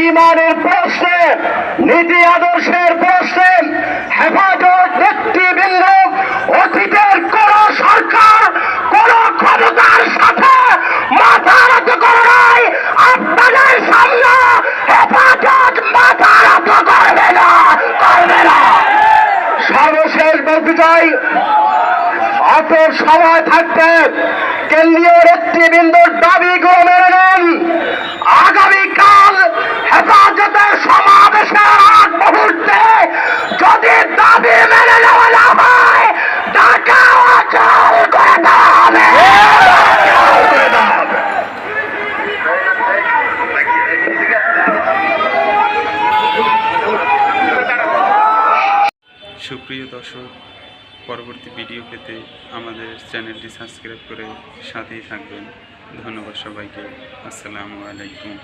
ইমানের প্রশ্নে, নীতি আদর্শের প্রশ্নে হেফাজত নেতৃবৃন্দ অতীতের কোন সরকার কোন ক্ষমতার সাথে মাথা নত করে নাই। আপনাদের সামনে হেফাজত মাথা নত করবে না, করবে না। সর্বশেষ বলতে চাই, অত সময় থাকতে কেন্দ্রীয় নেতৃবৃন্দর দাবিগুলো মেনে নেন। আগামীকাল হেফাজতের সমাবেশের আগ মুহূর্তে যদি দাবি মেনে নেওয়া না হয়, ঢাকা অচল করে দেওয়া হবে। সুপ্রিয় দর্শক, পরবর্তী ভিডিও পেতে আমাদের চ্যানেলটি সাবস্ক্রাইব করে সাথেই থাকবেন। ধন্যবাদ সবাইকে। আসসালামু আলাইকুম।